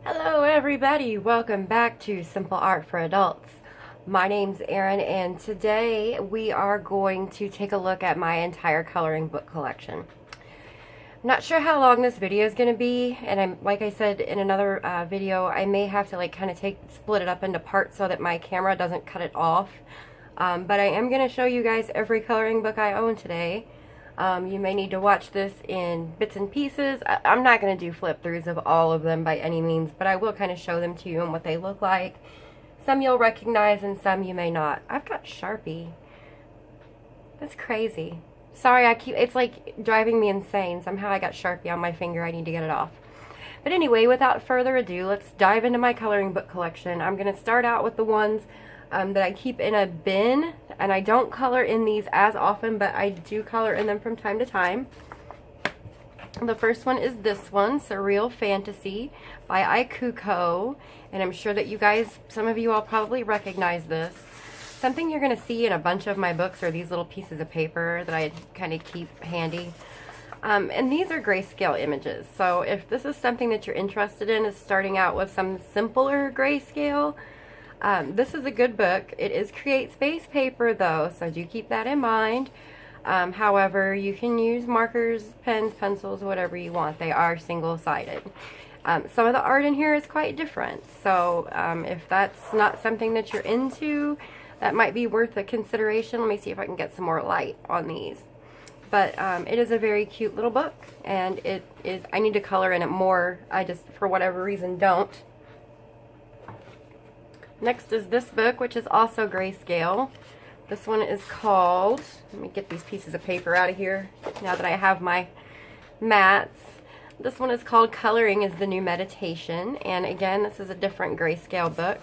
Hello everybody, welcome back to Simple Art for Adults. My name's Erin and today we are going to take a look at my entire coloring book collection. I'm not sure how long this video is going to be, and like I said in another video, I may have to kind of split it up into parts so that my camera doesn't cut it off. But I am going to show you guys every coloring book I own today. You may need to watch this in bits and pieces. I'm not going to do flip throughs of all of them by any means, but I will kind of show them to you and what they look like. Some you'll recognize and some you may not. I've got Sharpie. That's crazy. Sorry, it's like driving me insane. Somehow I got Sharpie on my finger. I need to get it off. But anyway, without further ado, let's dive into my coloring book collection. I'm going to start out with the ones that I keep in a bin, and I don't color in these as often, but I do color in them from time to time. The first one is this one, Surreal Fantasy by Ikuko, and I'm sure that you guys, some of you all probably recognize this. Something you're going to see in a bunch of my books are these little pieces of paper that I kind of keep handy. And these are grayscale images, so if this is something that you're interested in, is starting out with some simpler grayscale, this is a good book. It is Createspace paper though, so do keep that in mind. However, you can use markers, pens, pencils, whatever you want. They are single-sided. Some of the art in here is quite different, so if that's not something that you're into, that might be worth a consideration. Let me see if I can get some more light on these. But it is a very cute little book, and it is, I need to color in it more. I just, for whatever reason, don't. Next is this book, which is also grayscale. This one is called, let me get these pieces of paper out of here now that I have my mats. This one is called Coloring is the New Meditation, and again, this is a different grayscale book.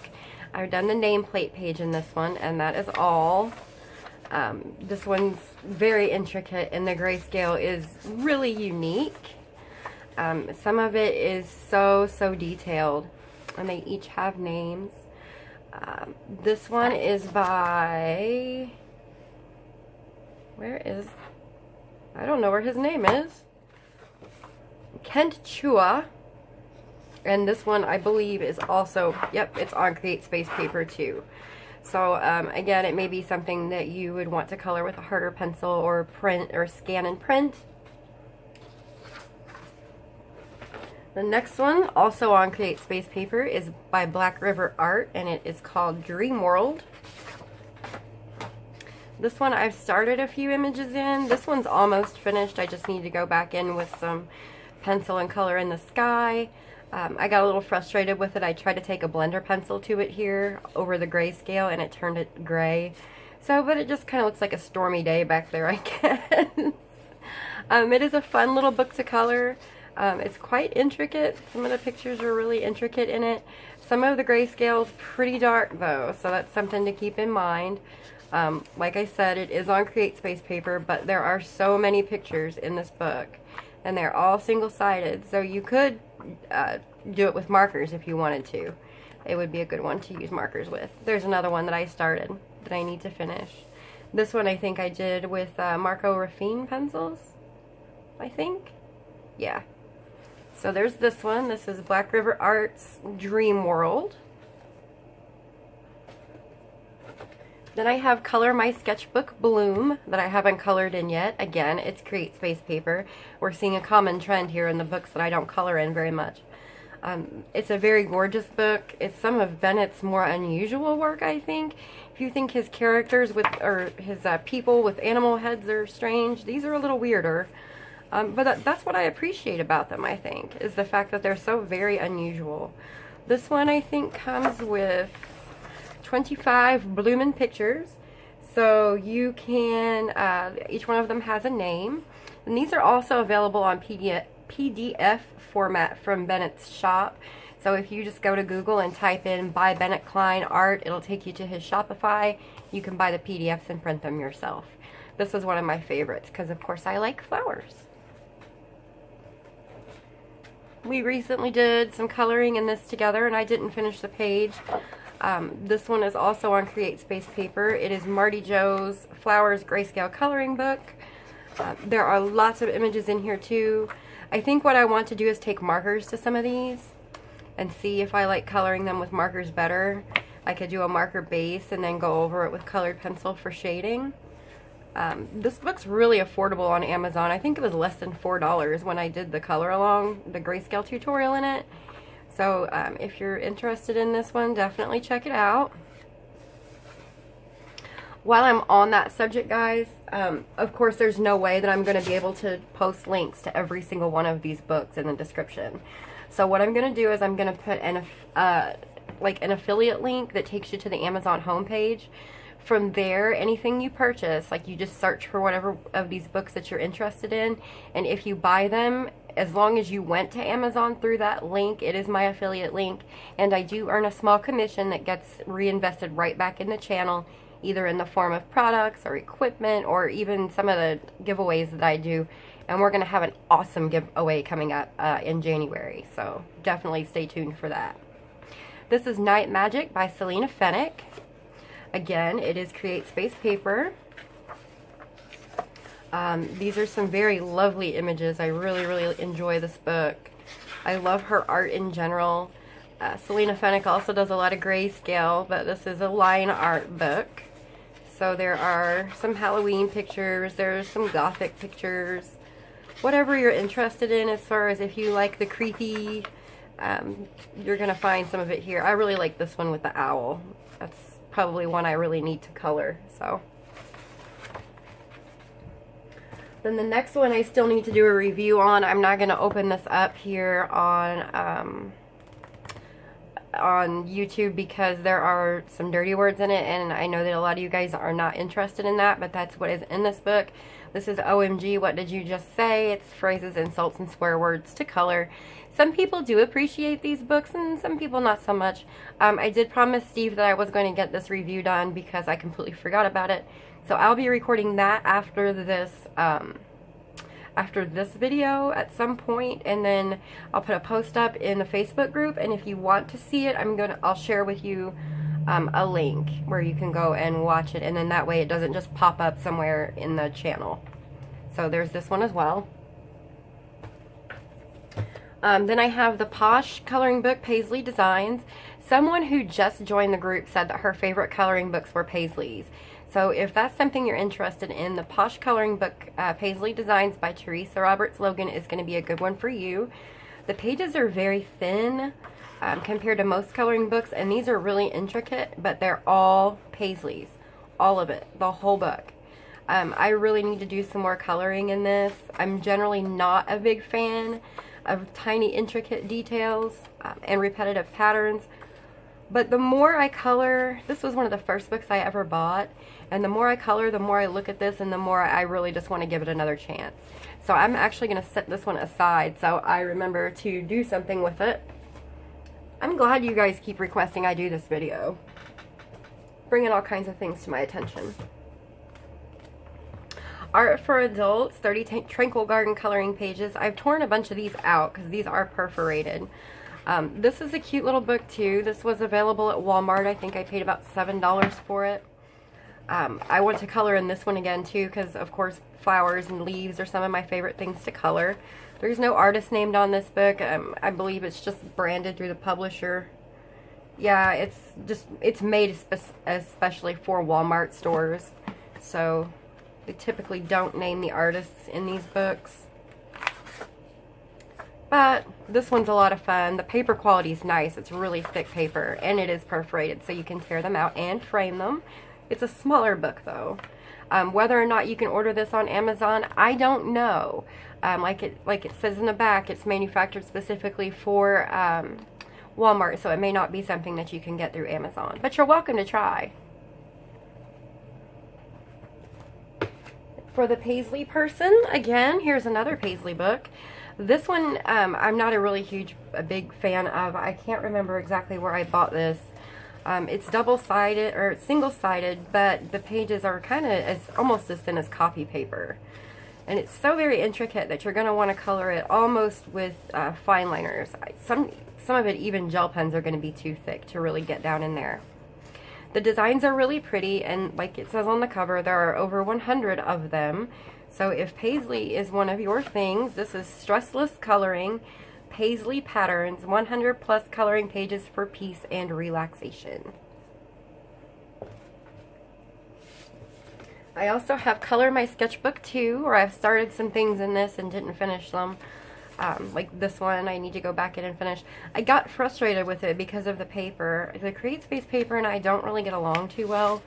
I've done the nameplate page in this one, and that is all. This one's very intricate, and the grayscale is really unique. Some of it is so detailed, and they each have names. This one is by, I don't know where his name is. Kent Chua. And this one, I believe, is also, yep, it's on Createspace paper too. So, again, it may be something that you would want to color with a harder pencil or print or scan and print. The next one, also on Createspace paper, is by Black River Art, and it is called Dream World. This one I've started a few images in. This one's almost finished. I just need to go back in with some pencil and color in the sky. I got a little frustrated with it. I tried to take a blender pencil to it here over the grayscale, and it turned it gray. So, but it just kind of looks like a stormy day back there, I guess. It is a fun little book to color. It's quite intricate. Some of the pictures are really intricate in it. Some of the grayscale is pretty dark though, so that's something to keep in mind. Like I said, it is on Createspace paper, but there are so many pictures in this book, and they're all single-sided, so you could do it with markers if you wanted to. It would be a good one to use markers with. There's another one that I started that I need to finish. This one I think I did with Marco Raffine pencils, I think. Yeah. So there's this one. This is Black River Art's Dream World. Then I have Color My Sketchbook Bloom that I haven't colored in yet. Again, it's Createspace paper. We're seeing a common trend here in the books that I don't color in very much. It's a very gorgeous book. It's some of Bennett's more unusual work, I think. If you think his characters or his people with animal heads are strange, these are a little weirder. But that's what I appreciate about them, I think, is the fact that they're so very unusual. This one, I think, comes with 25 bloomin' pictures. So you can, each one of them has a name. And these are also available on PDF format from Bennett's shop. So if you just go to Google and type in Buy Bennett Klein Art, it'll take you to his Shopify. You can buy the PDFs and print them yourself. This is one of my favorites because, of course, I like flowers. We recently did some coloring in this together, and I didn't finish the page. This one is also on Createspace paper. It is Marty Joe's Flowers Grayscale Coloring Book. There are lots of images in here too. I think what I want to do is take markers to some of these and see if I like coloring them with markers better. I could do a marker base and then go over it with colored pencil for shading. This book's really affordable on Amazon. I think it was less than $4 when I did the color along, the grayscale tutorial in it. So if you're interested in this one, definitely check it out. While I'm on that subject, guys, of course there's no way that I'm going to be able to post links to every single one of these books in the description. So what I'm going to do is I'm going to put like an affiliate link that takes you to the Amazon homepage. From there, anything you purchase, like you just search for whatever of these books that you're interested in, and if you buy them, as long as you went to Amazon through that link, it is my affiliate link, and I do earn a small commission that gets reinvested right back in the channel, either in the form of products or equipment or even some of the giveaways that I do. And we're going to have an awesome giveaway coming up in January, so definitely stay tuned for that. This is Night Magic by Selena Fennick. Again, it is Createspace paper. These are some very lovely images. I really enjoy this book. I love her art in general. Selena Fennick also does a lot of grayscale, but this is a line art book. So there are some Halloween pictures, there's some gothic pictures. Whatever you're interested in, as far as if you like the creepy, you're going to find some of it here. I really like this one with the owl. That's probably one I really need to color. So then the next one I still need to do a review on. I'm not going to open this up here on YouTube because there are some dirty words in it, and I know that a lot of you guys are not interested in that, but that's what is in this book. This is OMG, What Did You Just Say? It's phrases, insults, and swear words to color. Some people do appreciate these books, and some people not so much. I did promise Steve that I was going to get this review done because I completely forgot about it. So I'll be recording that after this video at some point, and then I'll put a post up in the Facebook group. And if you want to see it, I'll share with you a link where you can go and watch it, and then that way it doesn't just pop up somewhere in the channel. So there's this one as well. Then I have the Posh coloring book, Paisley Designs. Someone who just joined the group said that her favorite coloring books were Paisley's. So if that's something you're interested in, the Posh coloring book, Paisley Designs by Teresa Roberts Logan is going to be a good one for you. The pages are very thin compared to most coloring books, and these are really intricate, but they're all Paisley's. All of it, the whole book. I really need to do some more coloring in this. I'm generally not a big fan of tiny intricate details and repetitive patterns, but the more I color, this was one of the first books I ever bought, and the more I color, the more I look at this, and the more I really just want to give it another chance. So I'm actually going to set this one aside so I remember to do something with it. I'm glad you guys keep requesting I do this video, bringing all kinds of things to my attention. Art for Adults, 30 Tranquil Garden coloring pages. I've torn a bunch of these out because these are perforated. This is a cute little book too. This was available at Walmart. I think I paid about $7 for it. I want to color in this one again too because, of course, flowers and leaves are some of my favorite things to color. There's no artist named on this book. I believe it's just branded through the publisher. Yeah, it's made especially for Walmart stores. So they typically don't name the artists in these books. But this one's a lot of fun. The paper quality is nice. It's really thick paper, and it is perforated, so you can tear them out and frame them. It's a smaller book, though. Whether or not you can order this on Amazon, I don't know. Like it says in the back, it's manufactured specifically for Walmart, so it may not be something that you can get through Amazon. But you're welcome to try. For the Paisley person, again, here's another Paisley book. This one, I'm not a big fan of. I can't remember exactly where I bought this. It's double-sided, or single-sided, but the pages are kind of almost as thin as copy paper. And it's so very intricate that you're going to want to color it almost with fine liners. Some of it, even gel pens, are going to be too thick to really get down in there. The designs are really pretty, and like it says on the cover, there are over 100 of them. So if Paisley is one of your things, this is Stressless coloring. Paisley Patterns, 100 plus coloring pages for peace and relaxation. I also have Color My Sketchbook 2, where I've started some things in this and didn't finish them. Like this one, I need to go back in and finish. I got frustrated with it because of the paper. The Createspace paper and I don't really get along too well.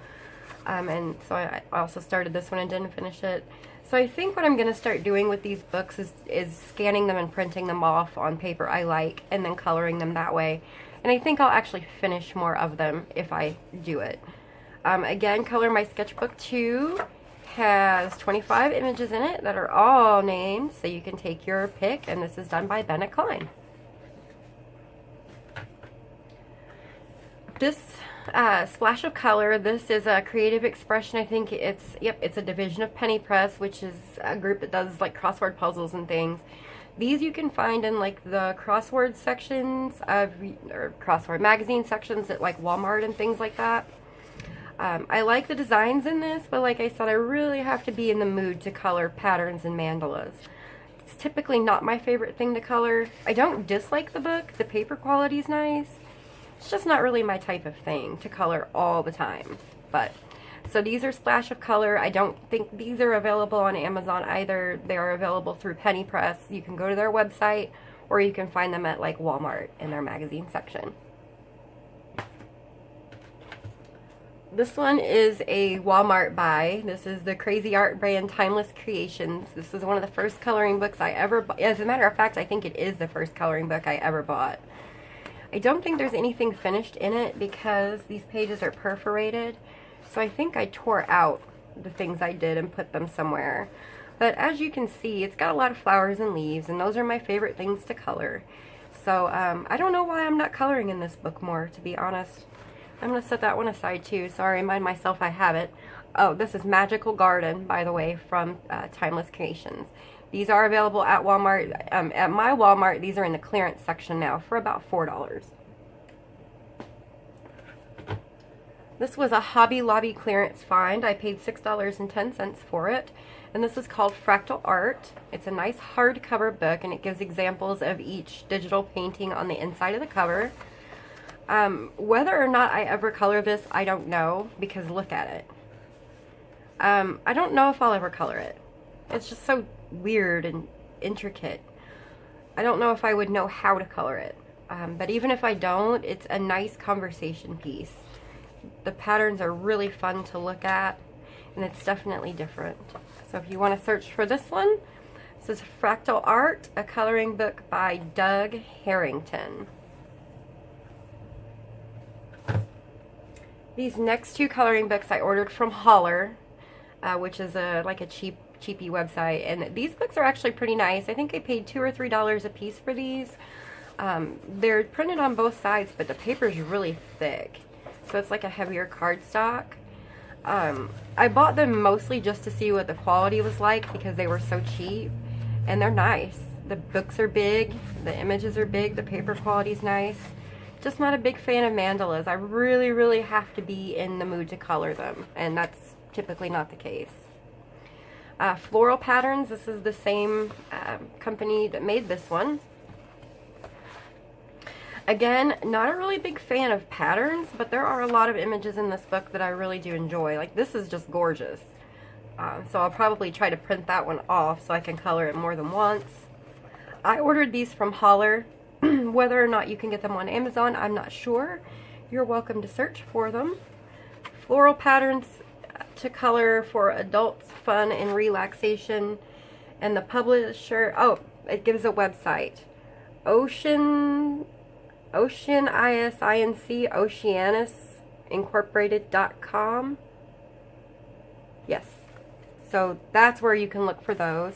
And so I also started this one and didn't finish it. So I think what I'm going to start doing with these books is scanning them and printing them off on paper I like and then coloring them that way. And I think I'll actually finish more of them if I do it. Again, Color My Sketchbook 2 has 25 images in it that are all named, so you can take your pick, and this is done by Bennett Klein. This Splash of Color, this is a creative expression. I think it's a division of Penny Press, which is a group that does like crossword puzzles and things. These you can find in like the crossword sections of, or crossword magazine sections at like Walmart and things like that. I like the designs in this, but like I said, I really have to be in the mood to color patterns and mandalas. It's typically not my favorite thing to color. I don't dislike the book. The paper quality is nice. It's just not really my type of thing to color all the time. But so these are Splash of Color. I don't think these are available on Amazon either. They are available through Penny Press. You can go to their website, or you can find them at like Walmart in their magazine section. This one is a Walmart buy. This is the Crazy Art brand Timeless Creations. This is one of the first coloring books I ever bought. As a matter of fact, I think it is the first coloring book I ever bought. I don't think there's anything finished in it because these pages are perforated. So I think I tore out the things I did and put them somewhere. But as you can see, it's got a lot of flowers and leaves, and those are my favorite things to color. So I don't know why I'm not coloring in this book more, to be honest. I'm going to set that one aside too, so I remind myself I have it. Oh, this is Magical Garden, by the way, from Timeless Creations. These are available at Walmart. At my Walmart, these are in the clearance section now for about $4. This was a Hobby Lobby clearance find. I paid $6.10 for it. And this is called Fractal Art. It's a nice hardcover book, and it gives examples of each digital painting on the inside of the cover. Whether or not I ever color this, I don't know, because look at it. I don't know if I'll ever color it. It's just so weird and intricate. I don't know if I would know how to color it. But even if I don't, it's a nice conversation piece. The patterns are really fun to look at, and it's definitely different. So if you want to search for this one, this is Fractal Art, a coloring book by Doug Harrington. These next two coloring books I ordered from Holler, which is like a cheapy website, and these books are actually pretty nice. I think I paid $2 or $3 a piece for these. They're printed on both sides, but the paper is really thick, so it's like a heavier cardstock. I bought them mostly just to see what the quality was like because they were so cheap, and they're nice. The books are big, the images are big, the paper quality is nice. Just not a big fan of mandalas. I really have to be in the mood to color them, and that's typically not the case. Floral Patterns, this is the same company that made this one. Again, not a really big fan of patterns, but there are a lot of images in this book that I really do enjoy. Like, this is just gorgeous. So I'll probably try to print that one off so I can color it more than once. I ordered these from Holler. Whether or not you can get them on Amazon, I'm not sure. You're welcome to search for them. Floral patterns to color for adults, fun and relaxation. And the publisher, oh, it gives a website. Oceanus Incorporated.com. Yes. So that's where you can look for those.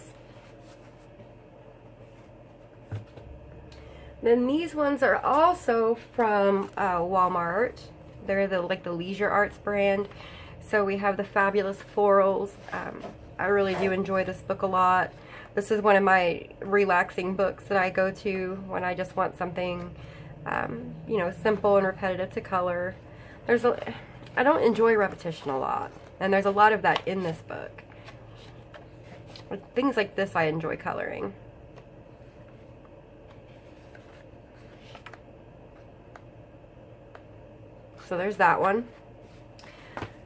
Then these ones are also from Walmart. They're like the Leisure Arts brand. So we have the Fabulous Florals. I really do enjoy this book a lot. This is one of my relaxing books that I go to when I just want something, you know, simple and repetitive to color. I don't enjoy repetition a lot, and there's a lot of that in this book. Things like this I enjoy coloring. So there's that one.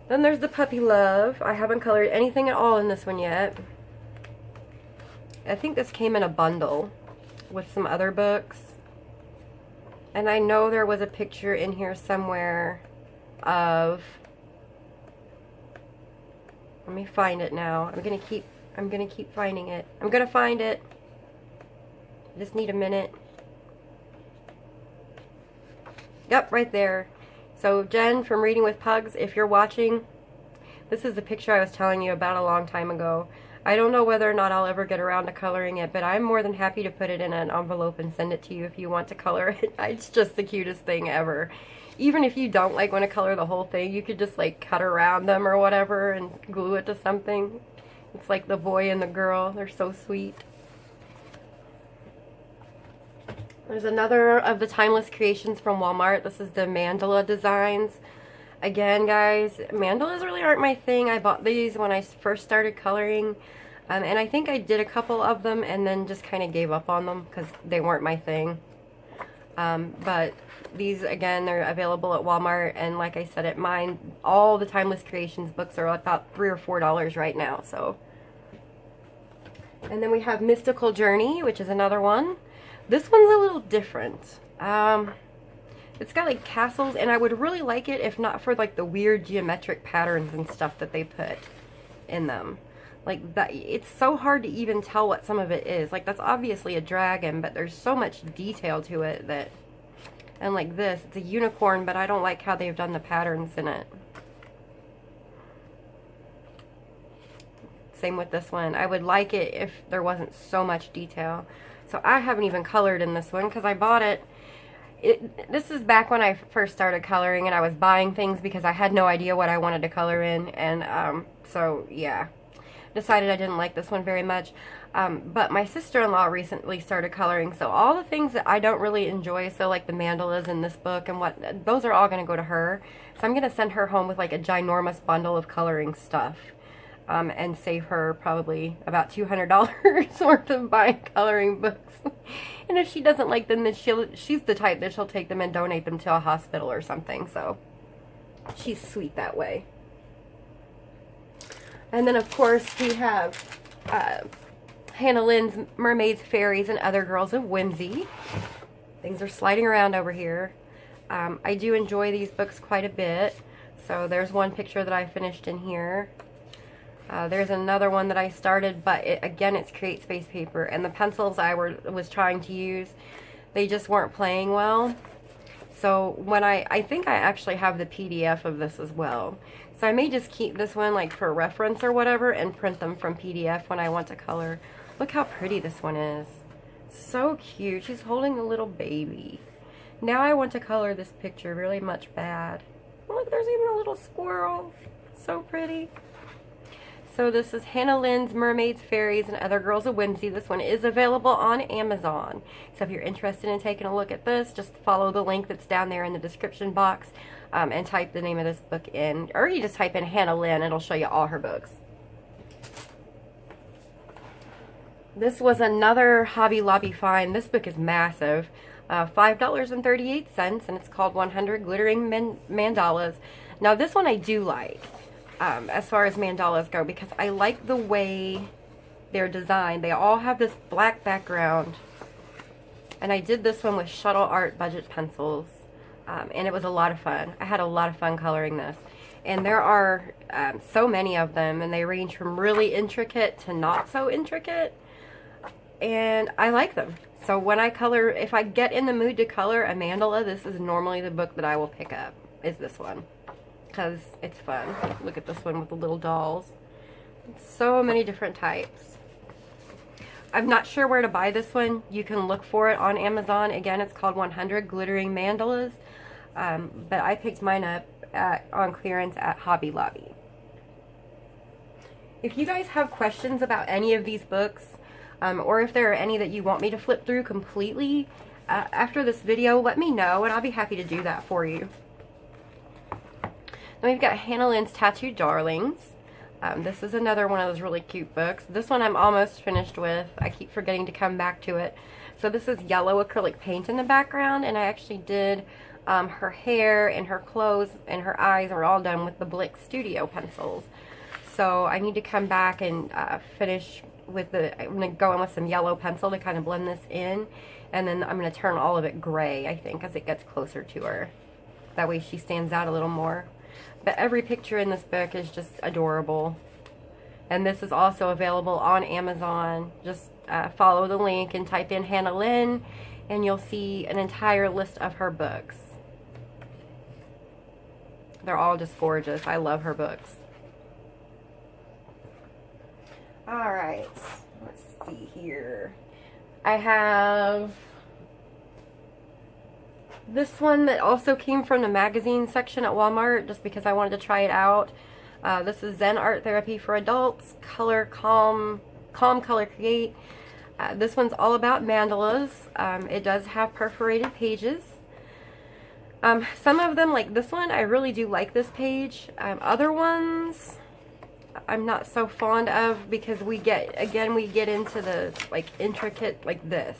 Then there's the Puppy Love. I haven't colored anything at all in this one yet. I think this came in a bundle with some other books. And I know there was a picture in here somewhere of, let me find it now. I'm gonna keep finding it. I'm gonna find it. Just need a minute. Yep, right there. So Jen from Reading with Pugs, if you're watching, this is the picture I was telling you about a long time ago. I don't know whether or not I'll ever get around to coloring it, but I'm more than happy to put it in an envelope and send it to you if you want to color it. It's just the cutest thing ever. Even if you don't like want to color the whole thing, you could just like cut around them or whatever and glue it to something. It's like the boy and the girl. They're so sweet. There's another of the timeless creations from Walmart. This is the Mandala Designs. Again, guys, mandalas really aren't my thing. I bought these when I first started coloring. And I think I did a couple of them and then just kind of gave up on them because they weren't my thing. But these, again, they're available at Walmart. And like I said, at mine, all the Timeless Creations books are about $3 or $4 right now. So, and then we have Mystical Journey, which is another one. This one's a little different. It's got like castles, and I would really like it if not for like the weird geometric patterns and stuff that they put in them. Like that, it's so hard to even tell what some of it is. Like that's obviously a dragon, but there's so much detail to it that, and like this, it's a unicorn, but I don't like how they've done the patterns in it. Same with this one. I would like it if there wasn't so much detail. So I haven't even colored in this one because I bought it. This is back when I first started coloring and I was buying things because I had no idea what I wanted to color in. And so yeah, decided I didn't like this one very much. But my sister-in-law recently started coloring, so all the things that I don't really enjoy, so like the mandalas in this book and what, those are all going to go to her. So I'm going to send her home with like a ginormous bundle of coloring stuff. And save her probably about $200 worth of buying coloring books. And if she doesn't like them, then she's the type that she'll take them and donate them to a hospital or something. So she's sweet that way. And then of course we have Hannah Lynn's Mermaids, Fairies, and Other Girls of Whimsy. Things are sliding around over here. I do enjoy these books quite a bit. So there's one picture that I finished in here. There's another one that I started, but again, it's Createspace paper, and the pencils I was trying to use, they just weren't playing well. So when I think I actually have the PDF of this as well. So I may just keep this one like for reference or whatever and print them from PDF when I want to color. Look how pretty this one is. So cute. She's holding a little baby. Now I want to color this picture really much bad. Look, there's even a little squirrel. So pretty. So this is Hannah Lynn's Mermaids, Fairies, and Other Girls of Whimsy. This one is available on Amazon. So if you're interested in taking a look at this, just follow the link that's down there in the description box and type the name of this book in. Or you just type in Hannah Lynn, it'll show you all her books. This was another Hobby Lobby find. This book is massive. $5.38, and it's called 100 Glittering Mandalas. Now this one I do like. As far as mandalas go, because I like the way they're designed. They all have this black background, and I did this one with Shuttle Art budget pencils, and it was a lot of fun. I had a lot of fun coloring this, and there are so many of them, and they range from really intricate to not so intricate, and I like them. So when I color, if I get in the mood to color a mandala, this is normally the book that I will pick up, is this one. Because it's fun. Look at this one with the little dolls. So many different types. I'm not sure where to buy this one. You can look for it on Amazon. Again, it's called 100 Glittering Mandalas. But I picked mine up on clearance at Hobby Lobby. If you guys have questions about any of these books, or if there are any that you want me to flip through completely after this video, let me know and I'll be happy to do that for you. Then we've got Hannah Lynn's Tattooed Darlings. This is another one of those really cute books. This one I'm almost finished with. I keep forgetting to come back to it. So this is yellow acrylic paint in the background, and I actually did Her hair and her clothes and her eyes are all done with the Blick Studio pencils. So I need to come back and finish with I'm going to go in with some yellow pencil to kind of blend this in. And then I'm going to turn all of it gray, I think, as it gets closer to her. That way she stands out a little more. But every picture in this book is just adorable. And this is also available on Amazon. Just follow the link and type in Hannah Lynn, and you'll see an entire list of her books. They're all just gorgeous. I love her books. Alright, let's see here. I have this one that also came from the magazine section at Walmart, just because I wanted to try it out. This is Zen Art Therapy for Adults, Color Calm Color Create. This one's all about mandalas. It does have perforated pages. Some of them, like this one, I really do like this page. Other ones, I'm not so fond of, because we get into the like intricate, like this.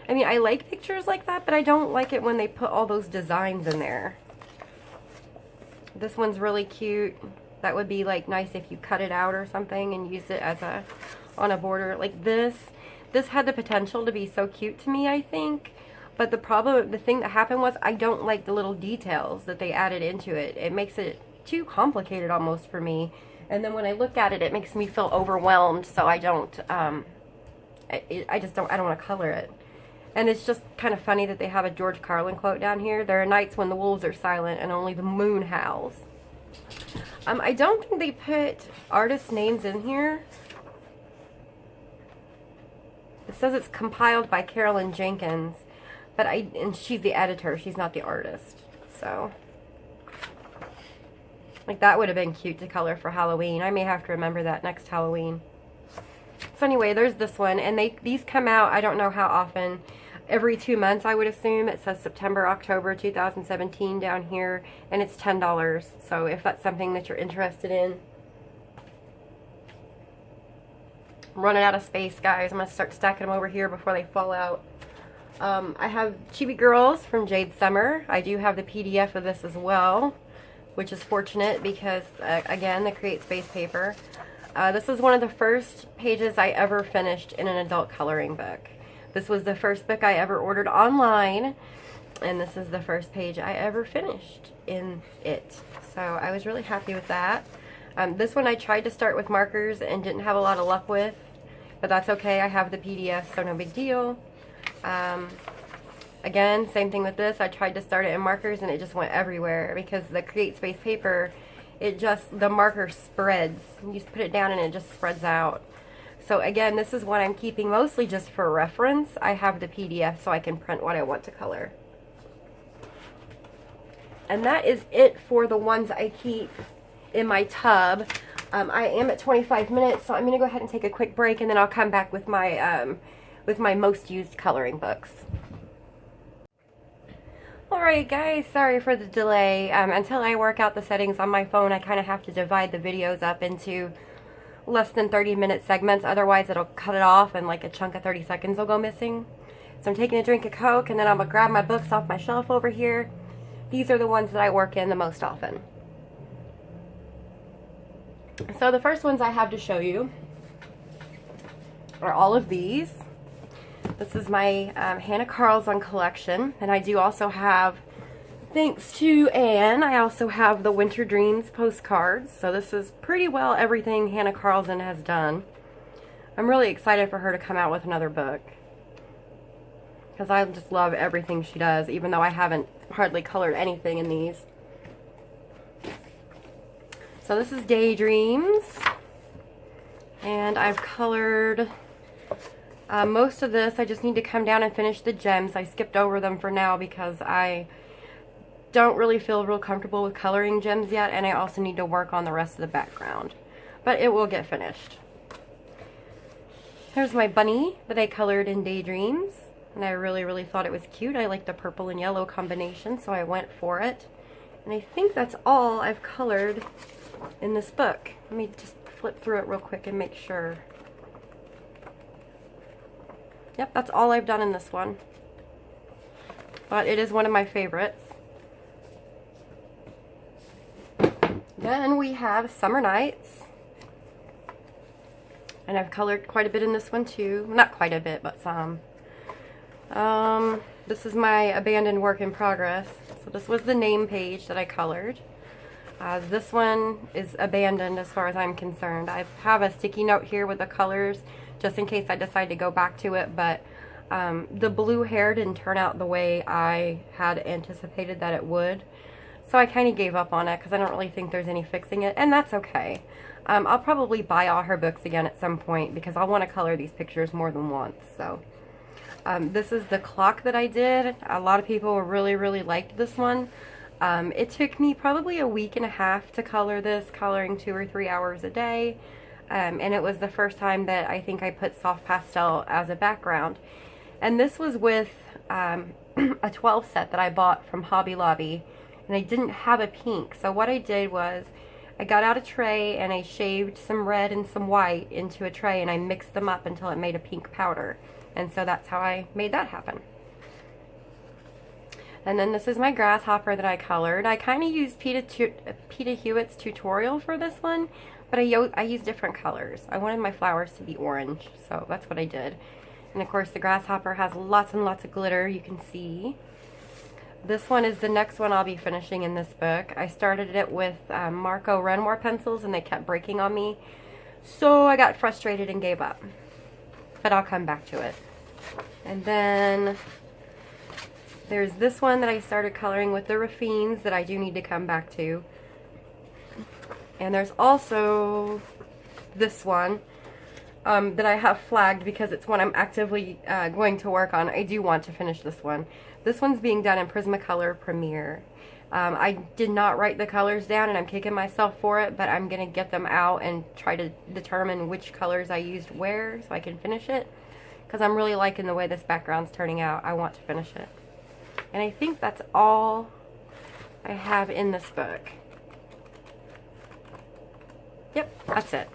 I mean, I like pictures like that, but I don't like it when they put all those designs in there. This one's really cute. That would be like nice if you cut it out or something and use it as on a border like this. This had the potential to be so cute to me, I think. But the thing that happened was I don't like the little details that they added into it. It makes it too complicated almost for me. And then when I look at it, it makes me feel overwhelmed. So I don't, I don't want to color it. And it's just kind of funny that they have a George Carlin quote down here. There are nights when the wolves are silent and only the moon howls. I don't think they put artists' names in here. It says it's compiled by Carolyn Jenkins, and she's the editor. She's not the artist. So, like, that would have been cute to color for Halloween. I may have to remember that next Halloween. So anyway, there's this one, and these come out, I don't know how often, every 2 months, I would assume. It says September, October 2017 down here, and it's $10. So if that's something that you're interested in. I'm running out of space, guys. I'm going to start stacking them over here before they fall out. I have Chibi Girls from Jade Summer. I do have the PDF of this as well, which is fortunate because, again, the Createspace paper. This is one of the first pages I ever finished in an adult coloring book. This was the first book I ever ordered online, and this is the first page I ever finished in it. So I was really happy with that. This one I tried to start with markers and didn't have a lot of luck with, but that's okay. I have the PDF, so no big deal. Again, same thing with this. I tried to start it in markers and it just went everywhere because the Createspace paper, the marker spreads. You just put it down and it just spreads out. So again, this is what I'm keeping mostly just for reference. I have the PDF so I can print what I want to color. And that is it for the ones I keep in my tub. I am at 25 minutes, so I'm going to go ahead and take a quick break, and then I'll come back with my most used coloring books. Alright guys, sorry for the delay. Until I work out the settings on my phone, I kind of have to divide the videos up into less than 30-minute segments, otherwise it'll cut it off and like a chunk of 30 seconds will go missing. So I'm taking a drink of Coke, and then I'm going to grab my books off my shelf over here. These are the ones that I work in the most often. So the first ones I have to show you are all of these. This is my Hannah Carlson collection, and I do also have, thanks to Anne, I also have the Winter Dreams postcards. So this is pretty well everything Hannah Carlson has done. I'm really excited for her to come out with another book, because I just love everything she does, even though I haven't hardly colored anything in these. So this is Daydreams, and I've colored most of this. I just need to come down and finish the gems. I skipped over them for now because I don't really feel real comfortable with coloring gems yet, and I also need to work on the rest of the background. But it will get finished. Here's my bunny that I colored in Daydreams, and I really thought it was cute. I like the purple and yellow combination, so I went for it. And I think that's all I've colored in this book. Let me just flip through it real quick and make sure. Yep, that's all I've done in this one. But it is one of my favorites. Then we have Summer Nights. And I've colored quite a bit in this one too. Not quite a bit, but some. This is my abandoned work in progress. So this was the name page that I colored. This one is abandoned as far as I'm concerned. I have a sticky note here with the colors just in case I decide to go back to it, but the blue hair didn't turn out the way I had anticipated that it would. So I kind of gave up on it because I don't really think there's any fixing it, and that's okay. I'll probably buy all her books again at some point because I want to color these pictures more than once. So this is the clock that I did. A lot of people really liked this one. It took me probably a week and a half to color this, coloring 2 or 3 hours a day. And it was the first time that I think I put soft pastel as a background. And this was with a 12 set that I bought from Hobby Lobby. And I didn't have a pink. So what I did was I got out a tray and I shaved some red and some white into a tray and I mixed them up until it made a pink powder. And so that's how I made that happen. And then this is my grasshopper that I colored. I kind of used Peter Hewitt's tutorial for this one, but I used different colors. I wanted my flowers to be orange, so that's what I did. And of course the grasshopper has lots and lots of glitter, you can see. This one is the next one I'll be finishing in this book. I started it with Marco Renoir pencils and they kept breaking on me. So I got frustrated and gave up. But I'll come back to it. And then there's this one that I started coloring with the Raffines that I do need to come back to. And there's also this one that I have flagged because it's one I'm actively going to work on. I do want to finish this one. This one's being done in Prismacolor Premiere. I did not write the colors down and I'm kicking myself for it, but I'm going to get them out and try to determine which colors I used where so I can finish it. Because I'm really liking the way this background's turning out. I want to finish it. And I think that's all I have in this book. Yep, that's it.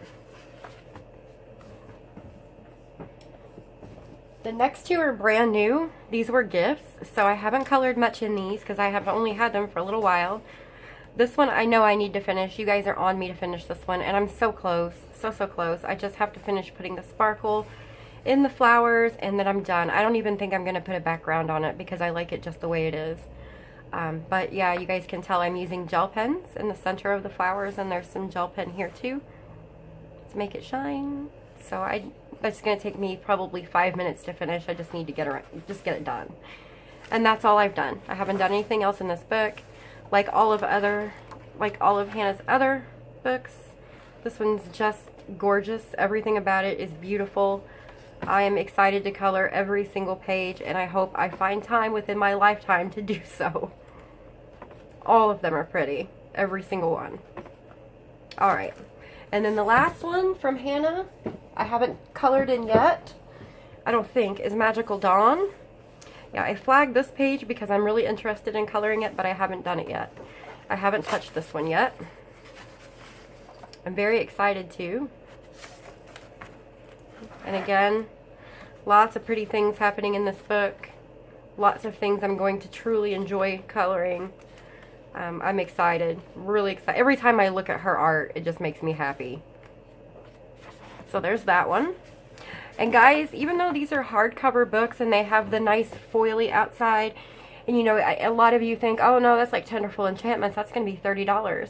The next two are brand new. These were gifts, so I haven't colored much in these because I have only had them for a little while. This one I know I need to finish. You guys are on me to finish this one, and I'm so close. So close. I just have to finish putting the sparkle in the flowers, and then I'm done. I don't even think I'm going to put a background on it because I like it just the way it is. But yeah, you guys can tell I'm using gel pens in the center of the flowers, and there's some gel pen here too to make it shine. So it's going to take me probably 5 minutes to finish. I just need to get it done. And that's all I've done. I haven't done anything else in this book. Like all of Hannah's other books, this one's just gorgeous. Everything about it is beautiful. I am excited to color every single page, and I hope I find time within my lifetime to do so. All of them are pretty. Every single one. Alright. And then the last one from Hannah, I haven't colored in yet, I don't think, is Magical Dawn. Yeah, I flagged this page because I'm really interested in coloring it, but I haven't done it yet. I haven't touched this one yet. I'm very excited too. And again, lots of pretty things happening in this book. Lots of things I'm going to truly enjoy coloring. I'm excited, really excited. Every time I look at her art, it just makes me happy. So there's that one. And guys, even though these are hardcover books and they have the nice foily outside, and you know, a lot of you think, oh no, that's like Tenderful Enchantments, that's going to be $30.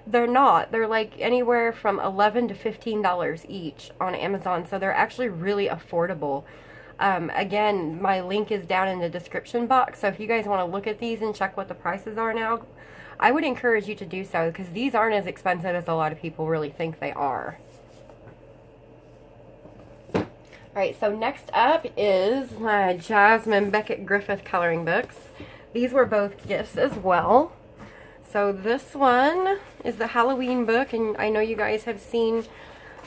They're not. They're like anywhere from $11 to $15 each on Amazon, so they're actually really affordable. Again, my link is down in the description box, so if you guys want to look at these and check what the prices are now, I would encourage you to do so, because these aren't as expensive as a lot of people really think they are. Alright, so next up is my Jasmine Beckett Griffith coloring books. These were both gifts as well. So this one is the Halloween book, and I know you guys have seen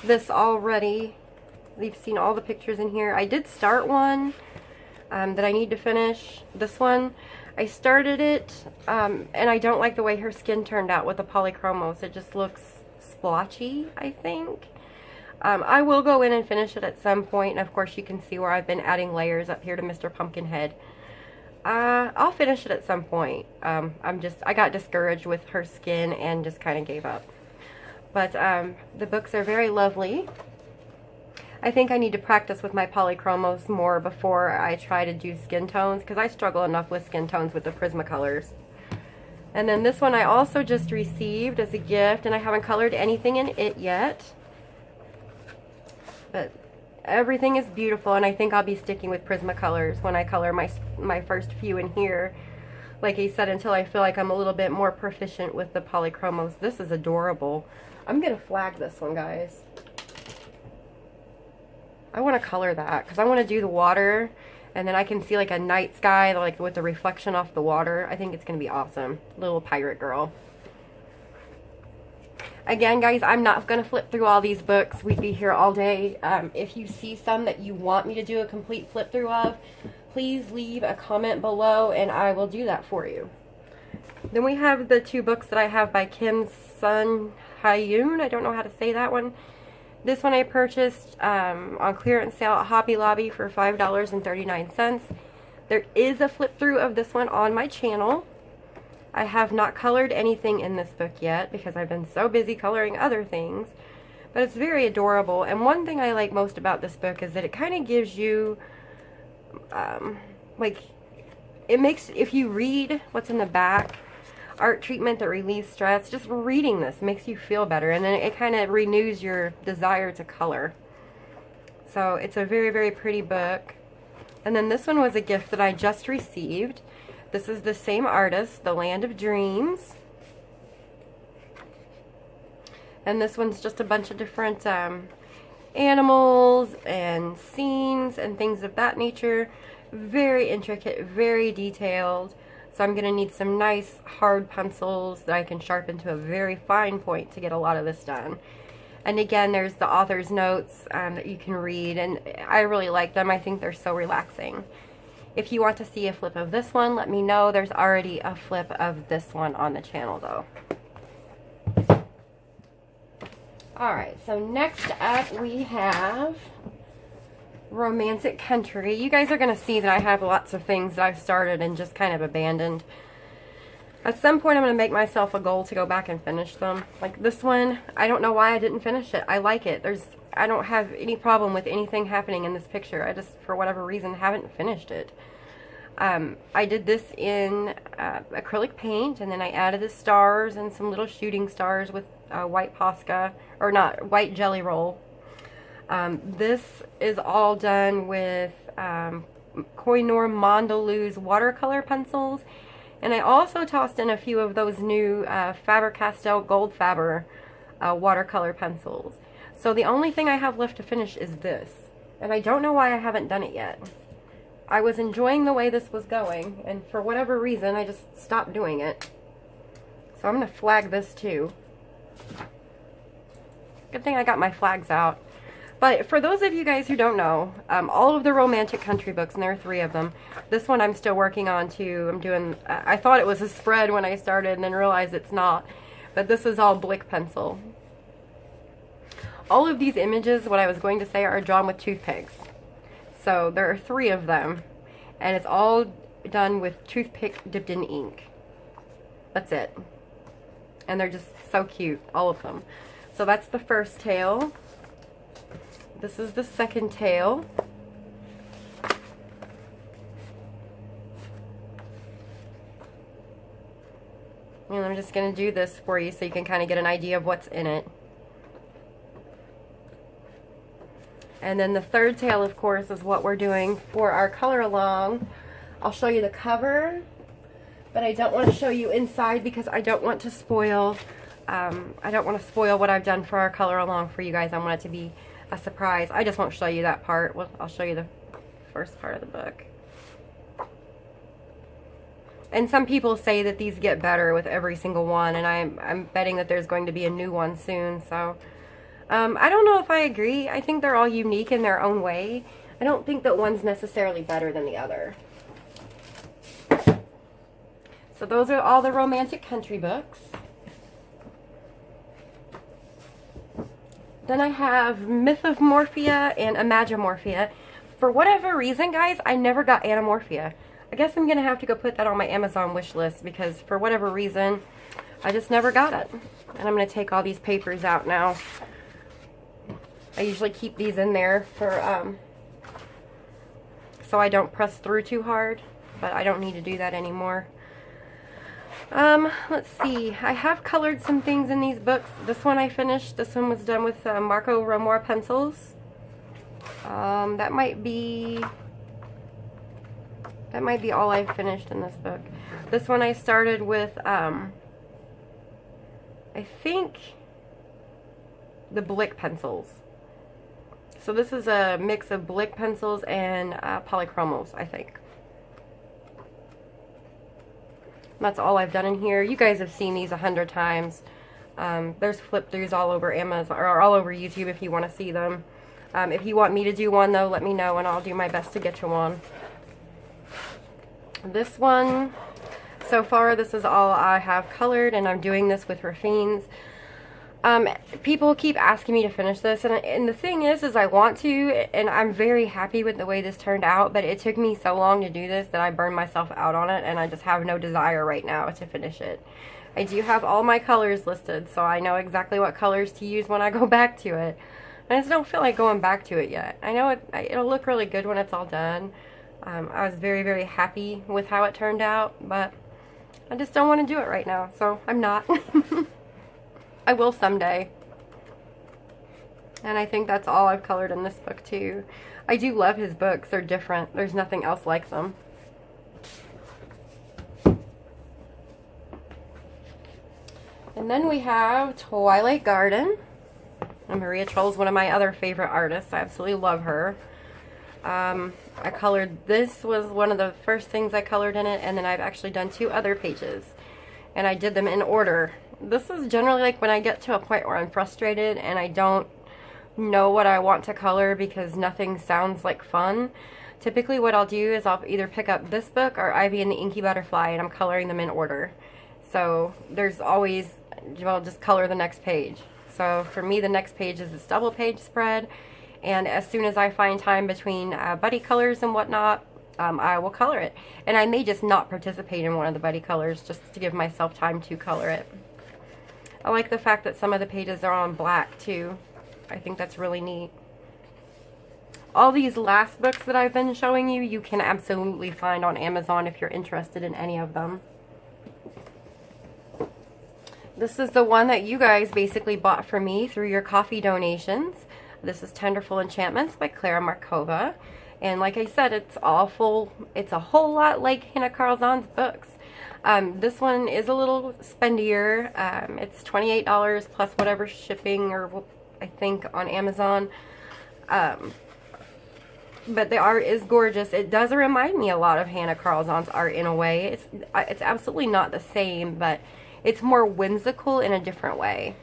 this already. You've seen all the pictures in here. I did start one that I need to finish. This one, I started it, and I don't like the way her skin turned out with the polychromos. It just looks splotchy, I think. I will go in and finish it at some point, and of course you can see where I've been adding layers up here to Mr. Pumpkinhead. I'll finish it at some point. I got discouraged with her skin and just kind of gave up. But the books are very lovely. I think I need to practice with my polychromos more before I try to do skin tones, because I struggle enough with skin tones with the Prismacolors. And then this one I also just received as a gift, and I haven't colored anything in it yet. But everything is beautiful, and I think I'll be sticking with Prismacolors when I color my first few in here. Like I said, until I feel like I'm a little bit more proficient with the polychromos. This is adorable. I'm going to flag this one, guys. I want to color that because I want to do the water, and then I can see like a night sky like with the reflection off the water. I think it's going to be awesome. Little pirate girl. Again, guys, I'm not going to flip through all these books. We'd be here all day. If you see some that you want me to do a complete flip through of, please leave a comment below and I will do that for you. Then we have the two books that I have by Sun Yoon. I don't know how to say that one. This one I purchased on clearance sale at Hobby Lobby for $5.39. There is a flip through of this one on my channel. I have not colored anything in this book yet because I've been so busy coloring other things. But it's very adorable. And one thing I like most about this book is that it kind of gives you, it makes, if you read what's in the back, art treatment that relieves stress, just reading this makes you feel better, and then it kind of renews your desire to color. So it's a very, very pretty book. And then this one was a gift that I just received. This is the same artist, The Land of Dreams. And this one's just a bunch of different animals and scenes and things of that nature. Very intricate, very detailed. So I'm going to need some nice hard pencils that I can sharpen to a very fine point to get a lot of this done. And again, there's the author's notes that you can read, and I really like them. I think they're so relaxing. If you want to see a flip of this one, let me know. There's already a flip of this one on the channel though. Alright, so next up we have Romantic Country. You guys are going to see that I have lots of things that I've started and just kind of abandoned. At some point I'm going to make myself a goal to go back and finish them. Like this one, I don't know why I didn't finish it. I like it. I don't have any problem with anything happening in this picture. I just, for whatever reason, haven't finished it. I did this in acrylic paint, and then I added the stars and some little shooting stars with white Posca, or not, white Jelly Roll. This is all done with Koh-i-Noor Mandalas watercolor pencils, and I also tossed in a few of those new Faber-Castell Gold Faber watercolor pencils. So the only thing I have left to finish is this, and I don't know why I haven't done it yet. I was enjoying the way this was going, and for whatever reason I just stopped doing it. So I'm going to flag this too. Good thing I got my flags out. But for those of you guys who don't know, all of the Romantic Country books, and there are 3 of them, this one I'm still working on too. I'm doing, I thought it was a spread when I started and then realized it's not. But this is all Blick pencil. All of these images, what I was going to say, are drawn with toothpicks. So there are 3 of them, and it's all done with toothpick dipped in ink. That's it. And they're just so cute, all of them. So that's the first tail. This is the second tail. And I'm just going to do this for you so you can kind of get an idea of what's in it. And then the third tail, of course, is what we're doing for our color along. I'll show you the cover, but I don't want to show you inside because I don't want to spoil what I've done for our color along for you guys. I want it to be a surprise. I just won't show you that part. Well, I'll show you the first part of the book. And some people say that these get better with every single one, and I'm betting that there's going to be a new one soon, so I don't know if I agree. I think they're all unique in their own way. I don't think that one's necessarily better than the other. So those are all the Romantic Country books. Then I have Myth of Morphia and Imagimorphia. For whatever reason, guys, I never got Anamorphia. I guess I'm gonna have to go put that on my Amazon wish list because for whatever reason, I just never got it. And I'm gonna take all these papers out now. I usually keep these in there for, so I don't press through too hard, but I don't need to do that anymore. Let's see. I have colored some things in these books. This one I finished. This one was done with Marco Romor pencils. That might be all I've finished in this book. This one I started with, I think, the Blick pencils. So this is a mix of Blick pencils and polychromos, I think. That's all I've done in here. You guys have seen these 100 times. There's flip throughs all over Amazon or all over YouTube if you want to see them. If you want me to do one though, let me know and I'll do my best to get you one. This one, so far this is all I have colored, and I'm doing this with Raffines. People keep asking me to finish this, and the thing is I want to, and I'm very happy with the way this turned out, but it took me so long to do this that I burned myself out on it, and I just have no desire right now to finish it. I do have all my colors listed, so I know exactly what colors to use when I go back to it. I just don't feel like going back to it yet. I know it'll look really good when it's all done. I was very, very happy with how it turned out, but I just don't want to do it right now, so I'm not. I will someday. And I think that's all I've colored in this book too. I do love his books. They're different. There's nothing else like them. And then we have Twilight Garden. And Maria Troll's one of my other favorite artists. I absolutely love her. I colored, this was one of the first things I colored in it, and then I've actually done 2 other pages. And I did them in order. This is generally like when I get to a point where I'm frustrated and I don't know what I want to color because nothing sounds like fun. Typically what I'll do is I'll either pick up this book or Ivy and the Inky Butterfly, and I'm coloring them in order. So there's always, well, just color the next page. So for me the next page is this double page spread, and as soon as I find time between buddy colors and whatnot, I will color it. And I may just not participate in one of the buddy colors just to give myself time to color it. I like the fact that some of the pages are on black too. I think that's really neat. All these last books that I've been showing you, you can absolutely find on Amazon if you're interested in any of them. This is the one that you guys basically bought for me through your coffee donations. This is Tenderful Enchantments by Clara Markova. And like I said, it's awful. It's a whole lot like Hannah Carlson's books. This one is a little spendier. It's $28 plus whatever shipping, or I think on Amazon. But the art is gorgeous. It does remind me a lot of Hannah Carlson's art in a way. It's absolutely not the same, but it's more whimsical in a different way.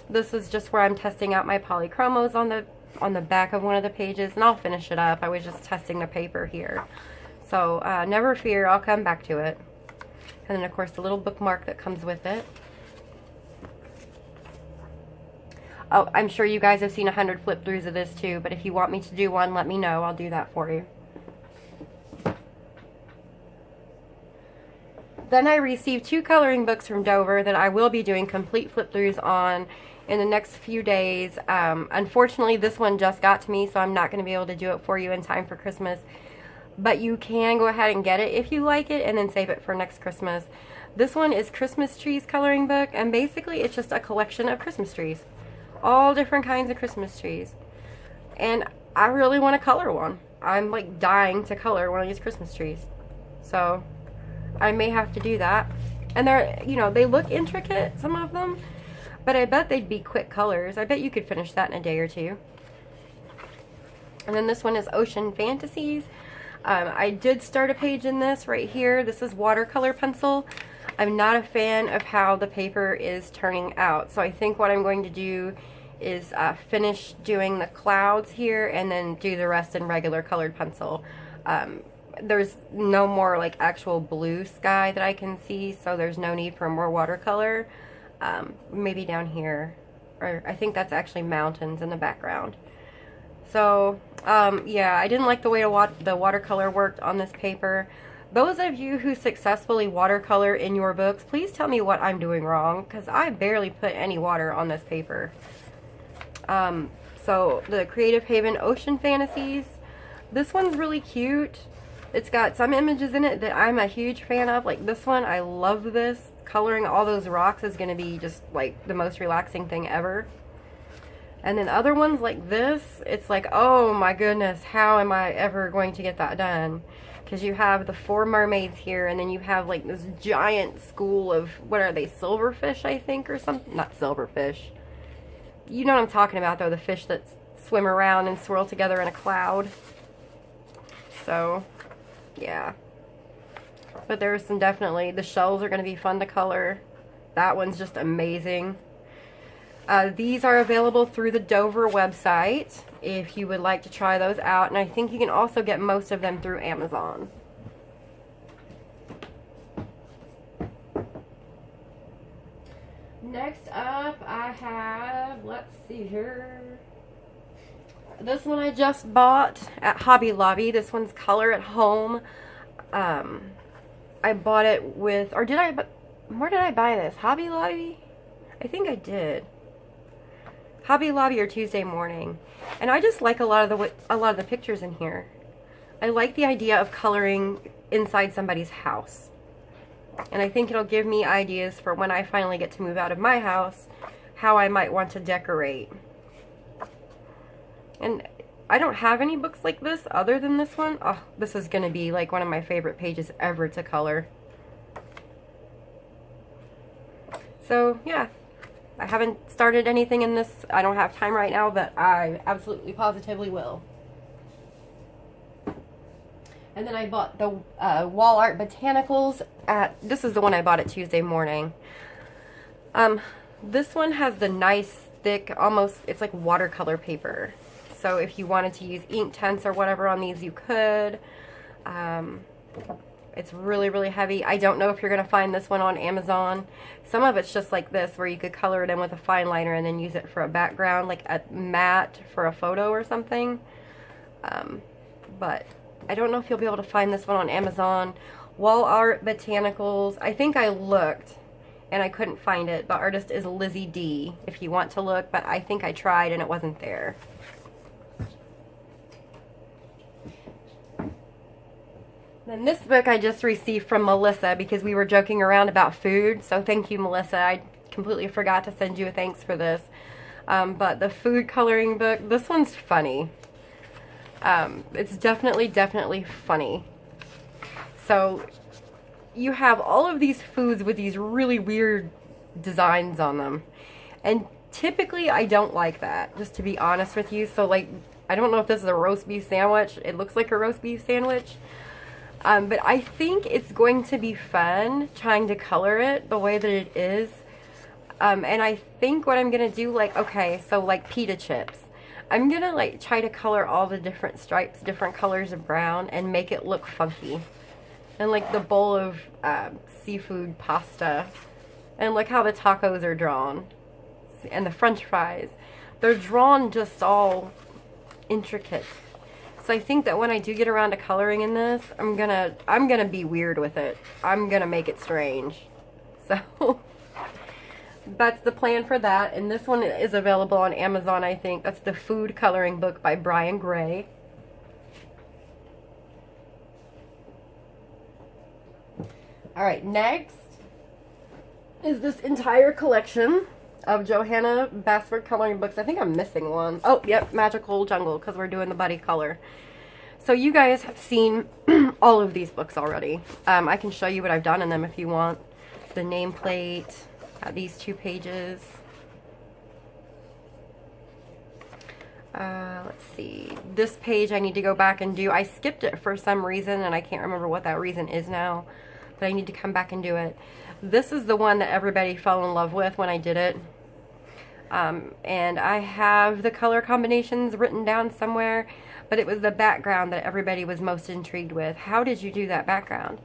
This is just where I'm testing out my polychromos on the back of one of the pages, and I'll finish it up. I was just testing the paper here. So never fear, I'll come back to it. And then of course the little bookmark that comes with it. Oh, I'm sure you guys have seen 100 flip throughs of this too, but if you want me to do one, let me know. I'll do that for you. Then I received 2 coloring books from Dover that I will be doing complete flip throughs on in the next few days. Unfortunately, this one just got to me, so I'm not going to be able to do it for you in time for Christmas. But you can go ahead and get it if you like it, and then save it for next Christmas. This one is Christmas Trees coloring book, and basically it's just a collection of Christmas trees. All different kinds of Christmas trees. And I really want to color one. I'm like dying to color one of these Christmas trees. So I may have to do that. And they're, you know, they look intricate, some of them, but I bet they'd be quick colors. I bet you could finish that in a day or two. And then this one is Ocean Fantasies. I did start a page in this right here. This is watercolor pencil. I'm not a fan of how the paper is turning out, so I think what I'm going to do is finish doing the clouds here and then do the rest in regular colored pencil. There's no more like actual blue sky that I can see, so there's no need for more watercolor. Maybe down here, or I think that's actually mountains in the background. So yeah, I didn't like the way the watercolor worked on this paper, Those of you who successfully watercolor in your books, please tell me what I'm doing wrong, because I barely put any water on this paper. So the Creative Haven Ocean Fantasies, this one's really cute. It's got some images in it that I'm a huge fan of. Like this one, I love this. Coloring all those rocks is going to be just like the most relaxing thing ever. And then other ones like this, it's like, oh my goodness, how am I ever going to get that done? Because you have the 4 mermaids here, and then you have like this giant school of, what are they, silverfish, I think, or something? Not silverfish. You know what I'm talking about, though, the fish that swim around and swirl together in a cloud. So, yeah. But there's some definitely, the shells are going to be fun to color. That one's just amazing. These are available through the Dover website if you would like to try those out, and I think you can also get most of them through Amazon. Next up I have, let's see here, this one I just bought at Hobby Lobby. This one's Color at Home. I bought it with, or did I, where did I buy this? Hobby Lobby? I think I did. Hobby Lobby or Tuesday Morning. And I just like a lot of the pictures in here. I like the idea of coloring inside somebody's house. And I think it'll give me ideas for when I finally get to move out of my house, how I might want to decorate. And I don't have any books like this other than this one. Oh, this is going to be like one of my favorite pages ever to color. So, yeah. I haven't started anything in this. I don't have time right now, but I absolutely positively will. And then I bought the Wall Art Botanicals at, this is the one I bought at Tuesday Morning. This one has the nice thick, almost, it's like watercolor paper. So if you wanted to use ink tints or whatever on these, you could. It's really, really heavy. I don't know if you're going to find this one on Amazon. Some of it's just like this, where you could color it in with a fine liner and then use it for a background, like a matte for a photo or something. But I don't know if you'll be able to find this one on Amazon. Wall Art Botanicals. I think I looked and I couldn't find it. The artist is Lizzie D, if you want to look, but I think I tried and it wasn't there. Then this book I just received from Melissa because we were joking around about food. So thank you, Melissa. I completely forgot to send you a thanks for this. But the food coloring book, this one's funny. It's definitely funny. So you have all of these foods with these really weird designs on them. And typically I don't like that, just to be honest with you. So like, I don't know if this is a roast beef sandwich. It looks like a roast beef sandwich. But I think it's going to be fun trying to color it the way that it is. And I think what I'm going to do, like, okay, so like pita chips. I'm going to like try to color all the different stripes, different colors of brown, and make it look funky. And like the bowl of seafood pasta. And look how the tacos are drawn. And the french fries. They're drawn just all intricate. So I think that when I do get around to coloring in this, I'm gonna be weird with it. I'm gonna make it strange. So that's the plan for that. And this one is available on Amazon, I think. That's the food coloring book by Brian Gray. Alright, next is this entire collection of Johanna Basford coloring books. I think I'm missing one. Oh, yep, Magical Jungle, because we're doing the buddy color. So you guys have seen all of these books already. I can show you what I've done in them if you want. The nameplate, these 2 pages. Let's see. This page I need to go back and do. I skipped it for some reason, and I can't remember what that reason is now. But I need to come back and do it. This is the one that everybody fell in love with when I did it. And I have the color combinations written down somewhere, but it was the background that everybody was most intrigued with. How did you do that background?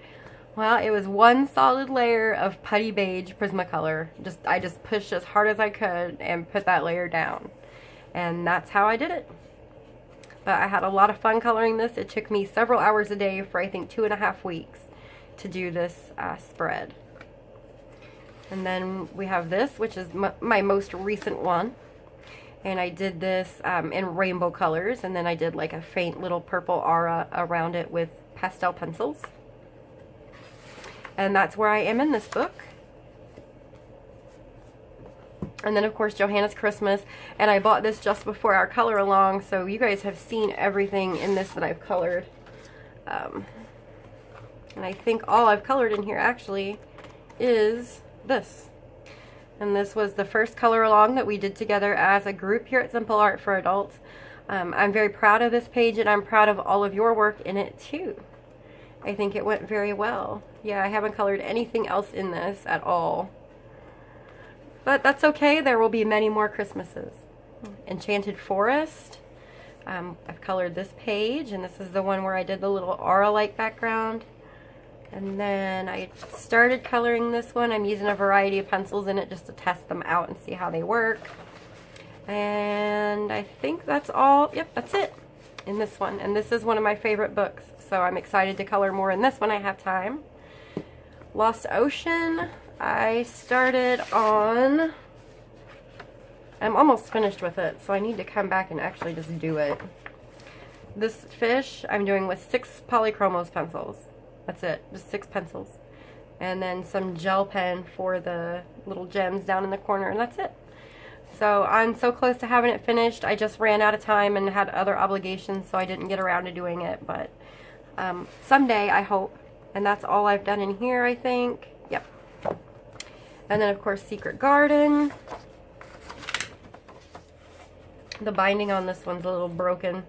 Well, it was one solid layer of putty beige Prismacolor. I just pushed as hard as I could and put that layer down. And that's how I did it. But I had a lot of fun coloring this. It took me several hours a day for I think 2.5 weeks. to do this spread. And then we have this, which is my most recent one. And I did this in rainbow colors, and then I did like a faint little purple aura around it with pastel pencils. And that's where I am in this book. And then of course Johanna's Christmas, and I bought this just before our color along, so you guys have seen everything in this that I've colored. And I think all I've colored in here actually is this. And this was the first color along that we did together as a group here at Simple Art for Adults. I'm very proud of this page, and I'm proud of all of your work in it too. I think it went very well. Yeah, I haven't colored anything else in this at all. But that's okay, there will be many more Christmases. Enchanted Forest. I've colored this page, and this is the one where I did the little aura-like background. And then I started coloring this one. I'm using a variety of pencils in it just to test them out and see how they work. And I think that's all. Yep, that's it in this one. And this is one of my favorite books, so I'm excited to color more in this when I have time. Lost Ocean, I started on, I'm almost finished with it, so I need to come back and actually just do it. This fish I'm doing with 6 Polychromos pencils. That's it, just 6 pencils. And then some gel pen for the little gems down in the corner, and that's it. So I'm so close to having it finished. I just ran out of time and had other obligations, so I didn't get around to doing it. But someday, I hope. And that's all I've done in here, I think. Yep. And then, of course, Secret Garden. The binding on this one's a little broken.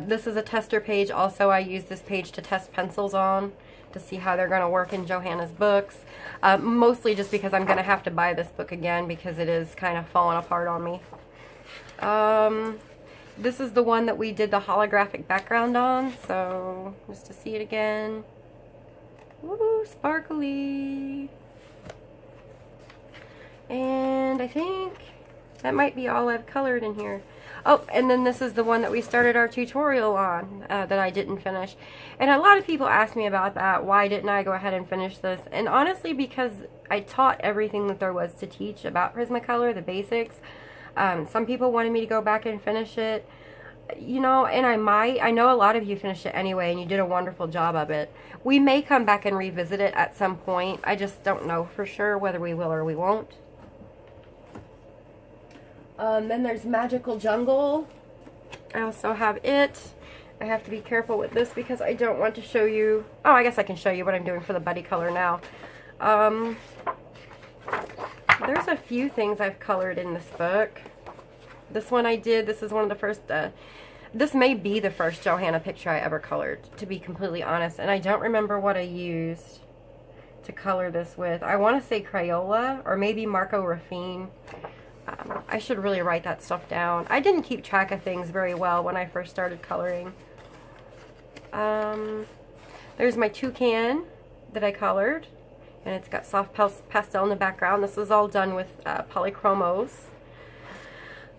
This is a tester page. Also, I use this page to test pencils on to see how they're going to work in Johanna's books. Mostly just because I'm going to have to buy this book again because it is kind of falling apart on me. This is the one that we did the holographic background on, so just to see it again. Woo, sparkly. And I think that might be all I've colored in here. Oh, and then this is the one that we started our tutorial on that I didn't finish. And a lot of people ask me about that. Why didn't I go ahead and finish this? And honestly, because I taught everything that there was to teach about Prismacolor, the basics. Some people wanted me to go back and finish it. You know, and I know a lot of you finished it anyway, and you did a wonderful job of it. We may come back and revisit it at some point. I just don't know for sure whether we will or we won't. Then there's Magical Jungle. I also have it. I have to be careful with this because I don't want to show you. Oh, I guess I can show you what I'm doing for the buddy color now. There's a few things I've colored in this book. This one I did. This is one of the first. This may be the first Johanna picture I ever colored, to be completely honest. And I don't remember what I used to color this with. I want to say Crayola or maybe Marco Raffine. I should really write that stuff down. I didn't keep track of things very well when I first started coloring. There's my toucan that I colored, and it's got soft pastel in the background. This is all done with Polychromos.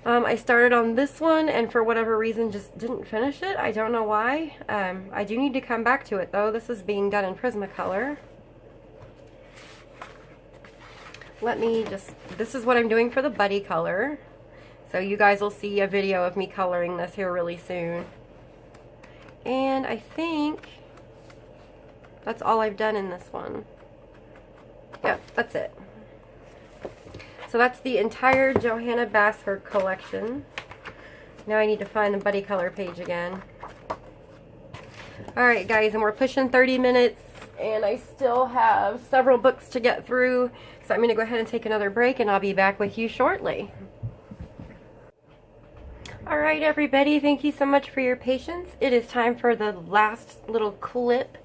I started on this one, and for whatever reason just didn't finish it. I don't know why. I do need to come back to it, though. This is being done in Prismacolor. Let me just, this is what I'm doing for the buddy color. So you guys will see a video of me coloring this here really soon. And I think that's all I've done in this one. Yep, that's it. So that's the entire Johanna Basford collection. Now I need to find the buddy color page again. Alright guys, and we're pushing 30 minutes. And I still have several books to get through, so I'm going to go ahead and take another break, and I'll be back with you shortly. Alright everybody, thank you so much for your patience. It is time for the last little clip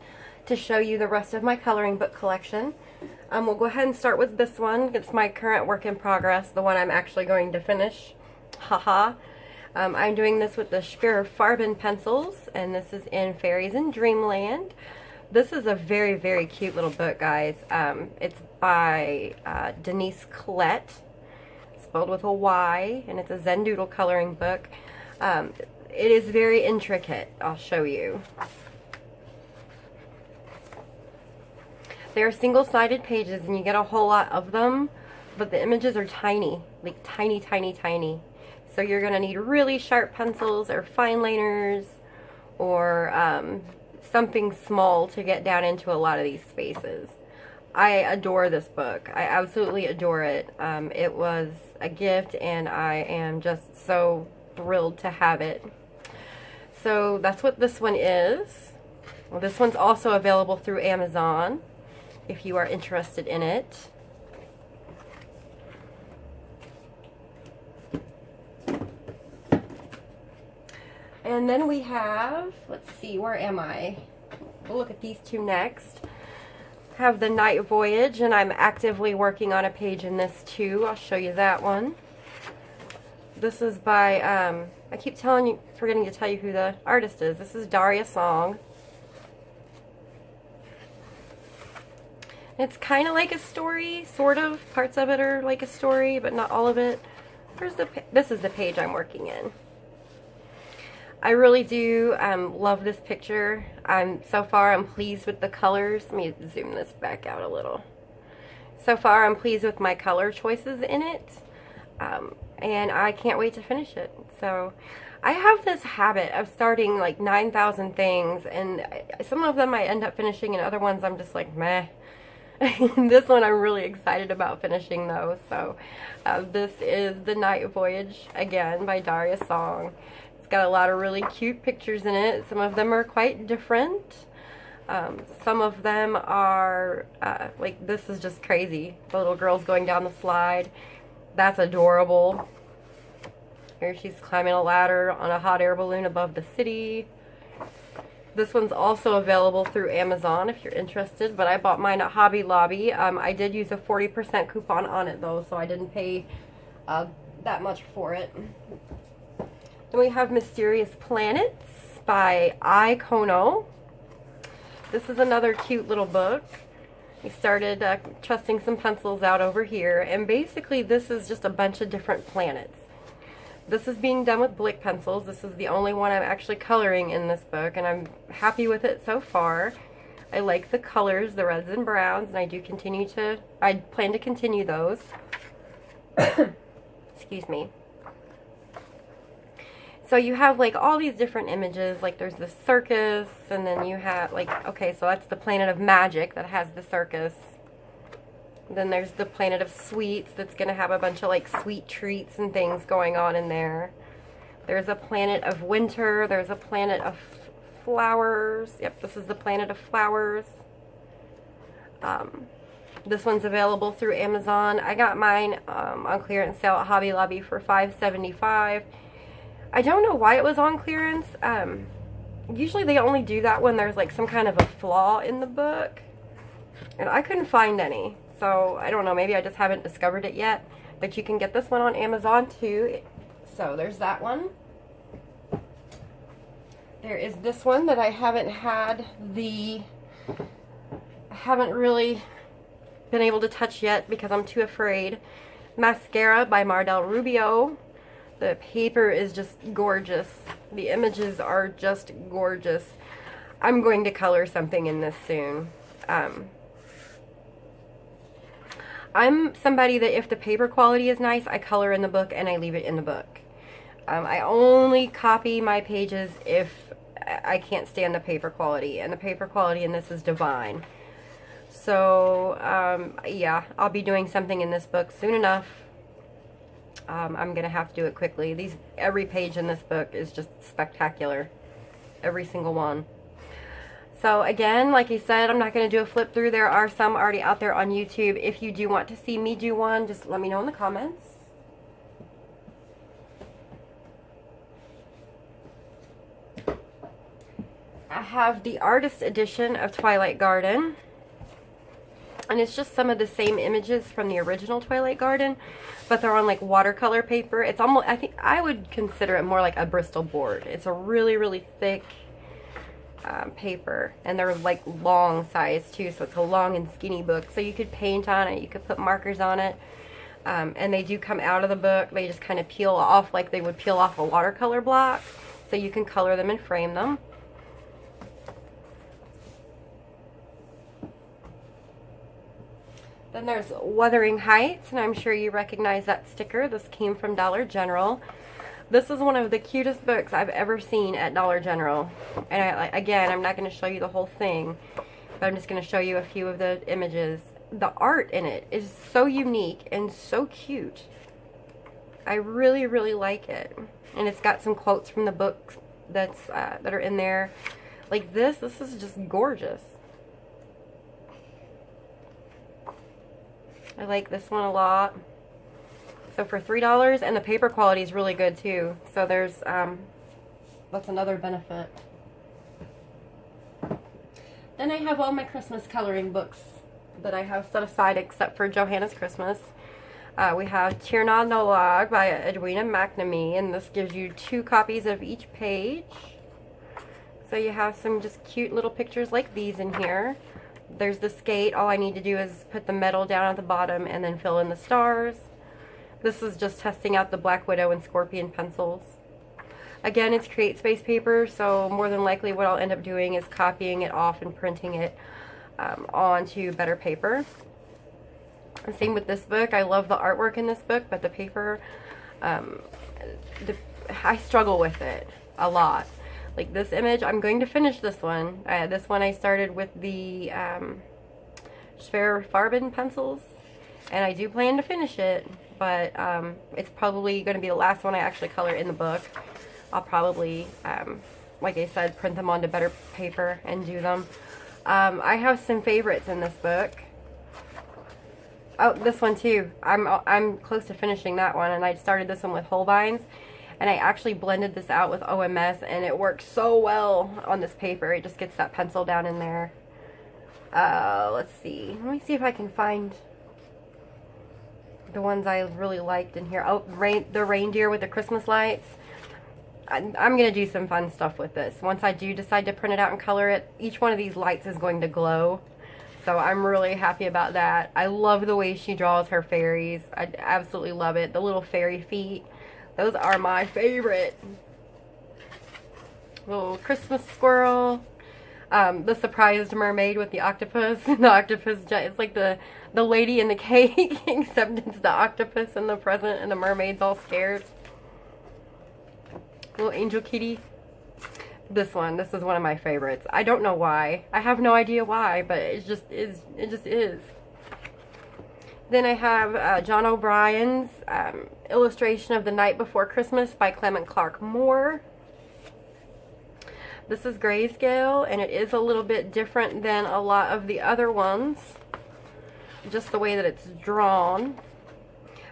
to show you the rest of my coloring book collection. We'll go ahead and start with this one. It's my current work in progress, the one I'm actually going to finish. Haha. I'm doing this with the Schwer Farben pencils, and this is in Fairies in Dreamland. This is a very, very cute little book, guys. It's by Denise Klett, spelled with a Y, and it's a Zen Doodle coloring book. It is very intricate. I'll show you. They're single-sided pages and you get a whole lot of them, but the images are tiny, like tiny, tiny, tiny. So you're going to need really sharp pencils or fine liners or something small to get down into a lot of these spaces. I adore this book. I absolutely adore it. It was a gift and I am just so thrilled to have it. So that's what this one is. Well, this one's also available through Amazon if you are interested in it. And then we have, let's see, where am I? We'll look at these two next. Have the Night Voyage, and I'm actively working on a page in this too. I'll show you that one. This is by, I keep forgetting to tell you who the artist is. This is Daria Song. It's kind of like a story, sort of. Parts of it are like a story, but not all of it. This is the page I'm working in. I really do love this picture. So far I'm pleased with the colors. Let me zoom this back out a little. So far I'm pleased with my color choices in it. And I can't wait to finish it. So I have this habit of starting like 9,000 things, and some of them I end up finishing and other ones I'm just like meh. This one I'm really excited about finishing though. So this is the Night Voyage again by Daria Song. It's got a lot of really cute pictures in it. Some of them are quite different. Some of them are like, this is just crazy. The little girl's going down the slide. That's adorable. Here she's climbing a ladder on a hot air balloon above the city. This one's also available through Amazon if you're interested, but I bought mine at Hobby Lobby. I did use a 40% coupon on it though, so I didn't pay that much for it. Then we have Mysterious Planets by Kono. This is another cute little book. We started trusting some pencils out over here, and basically this is just a bunch of different planets. This is being done with Blick pencils. This is the only one I'm actually coloring in this book, and I'm happy with it so far. I like the colors, the reds and browns, and I plan to continue those. Excuse me. So you have like all these different images, like there's the circus, and then you have like, okay, so that's the planet of magic that has the circus. Then there's the planet of sweets that's going to have a bunch of like sweet treats and things going on in there. There's a planet of winter. There's a planet of flowers. Yep, this is the planet of flowers. This one's available through Amazon. I got mine on clearance sale at Hobby Lobby for $5.75. I don't know why it was on clearance. Usually they only do that when there's like some kind of a flaw in the book. And I couldn't find any. So, I don't know, maybe I just haven't discovered it yet. But you can get this one on Amazon too. So, there's that one. There is this one that I haven't really been able to touch yet because I'm too afraid. Mascara by Mardel Rubio. The paper is just gorgeous. The images are just gorgeous. I'm going to color something in this soon. I'm somebody that if the paper quality is nice, I color in the book and I leave it in the book. I only copy my pages if I can't stand the paper quality, and the paper quality in this is divine. So, yeah, I'll be doing something in this book soon enough. I'm going to have to do it quickly. Every page in this book is just spectacular. Every single one. So again, like I said, I'm not going to do a flip through. There are some already out there on YouTube. If you do want to see me do one, just let me know in the comments. I have the artist edition of Twilight Garden. And it's just some of the same images from the original Twilight Garden, but they're on like watercolor paper. It's almost, I think I would consider it more like a Bristol board. It's a really, really thick paper, and they're like long size too, so it's a long and skinny book. So you could paint on it, you could put markers on it, and they do come out of the book. They just kind of peel off like they would peel off a watercolor block, so you can color them and frame them. Then there's Wuthering Heights, and I'm sure you recognize that sticker. This came from Dollar General. This is one of the cutest books I've ever seen at Dollar General. And again, I'm not going to show you the whole thing, but I'm just going to show you a few of the images. The art in it is so unique and so cute. I really, really like it. And it's got some quotes from the book that are in there. Like this is just gorgeous. I like this one a lot. So for $3, and the paper quality is really good too. So there's, that's another benefit. Then I have all my Christmas coloring books that I have set aside except for Johanna's Christmas. We have Analogue by Edwina McNamee, and this gives you 2 copies of each page. So you have some just cute little pictures like these in here. There's the skate. All I need to do is put the metal down at the bottom and then fill in the stars. This is just testing out the Black Widow and Scorpion pencils. Again, it's Createspace paper, so more than likely what I'll end up doing is copying it off and printing it onto better paper. And same with this book. I love the artwork in this book, but the paper, I struggle with it a lot. Like this image, I'm going to finish this one. This one I started with the Schwer-Farben pencils, and I do plan to finish it, but it's probably going to be the last one I actually color in the book. I'll probably, like I said, print them onto better paper and do them. I have some favorites in this book. Oh, this one too. I'm close to finishing that one, and I started this one with Holbein's. And I actually blended this out with OMS, and it works so well on this paper. It just gets that pencil down in there. Let's see. Let me see if I can find the ones I really liked in here. Oh, the reindeer with the Christmas lights. I'm going to do some fun stuff with this. Once I do decide to print it out and color it, each one of these lights is going to glow. So I'm really happy about that. I love the way she draws her fairies. I absolutely love it. The little fairy feet. Those are my favorite. Little Christmas squirrel. The surprised mermaid with the octopus. The octopus, it's like the lady in the cake, except it's the octopus and the present, and the mermaid's all scared. Little angel kitty. This is one of my favorites. I don't know why. I have no idea why, but it just is. It just is. Then I have John O'Brien's illustration of The Night Before Christmas by Clement Clark Moore. This is grayscale, and it is a little bit different than a lot of the other ones, just the way that it's drawn.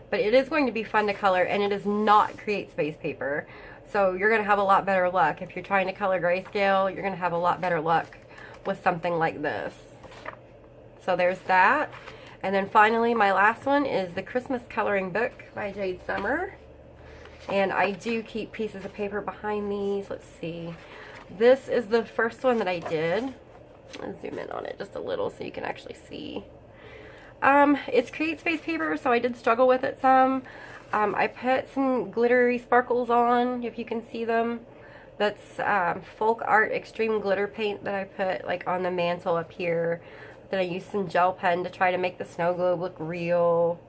But it is going to be fun to color, and it is not Createspace paper. So you're going to have a lot better luck. If you're trying to color grayscale, you're going to have a lot better luck with something like this. So there's that. And then finally, my last one is the Christmas Coloring Book by Jade Summer. And I do keep pieces of paper behind these. Let's see. This is the first one that I did. Let's zoom in on it just a little so you can actually see. It's Createspace paper, so I did struggle with it some. I put some glittery sparkles on, if you can see them. That's Folk Art Extreme Glitter Paint that I put like on the mantle up here. Then I used some gel pen to try to make the snow globe look real.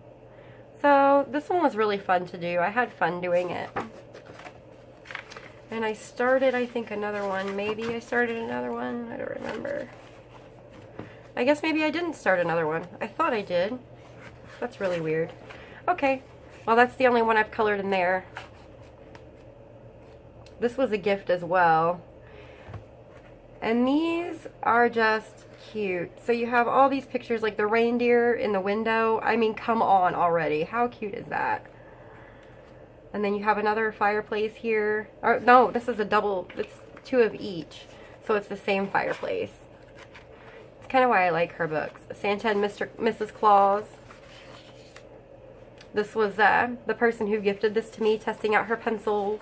So this one was really fun to do. I had fun doing it. And I started, I think, another one. Maybe I started another one. I don't remember. I guess maybe I didn't start another one. I thought I did. That's really weird. Okay. Well, that's the only one I've colored in there. This was a gift as well. And these are just cute. So you have all these pictures, like the reindeer in the window. I mean, come on already. How cute is that? And then you have another fireplace here. Or no, this is a double. It's 2 of each. So it's the same fireplace. It's kind of why I like her books. Santa and Mrs. Claus. This was the person who gifted this to me, testing out her pencils.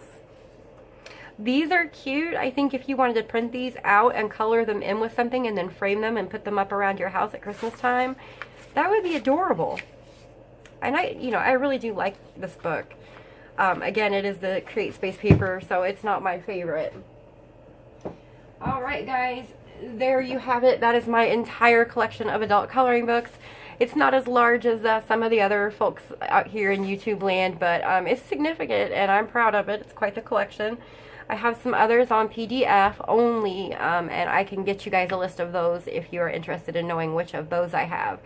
These are cute. I think if you wanted to print these out and color them in with something and then frame them and put them up around your house at Christmas time, that would be adorable. And I really do like this book. Again, it is the Createspace paper, so it's not my favorite. Alright guys, there you have it. That is my entire collection of adult coloring books. It's not as large as some of the other folks out here in YouTube land, but it's significant, and I'm proud of it. It's quite the collection. I have some others on PDF only, and I can get you guys a list of those if you're interested in knowing which of those I have.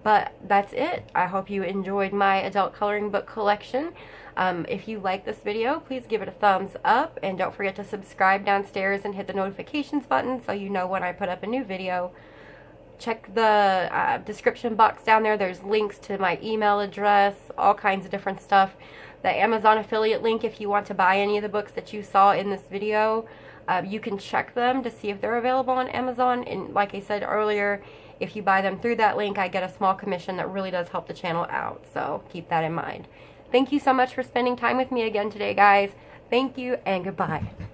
But that's it. I hope you enjoyed my adult coloring book collection. If you like this video, please give it a thumbs up, and don't forget to subscribe downstairs and hit the notifications button so you know when I put up a new video. Check the description box down there. There's links to my email address, all kinds of different stuff. The Amazon affiliate link, if you want to buy any of the books that you saw in this video, you can check them to see if they're available on Amazon. And like I said earlier, if you buy them through that link, I get a small commission that really does help the channel out. So keep that in mind. Thank you so much for spending time with me again today, guys. Thank you, and goodbye.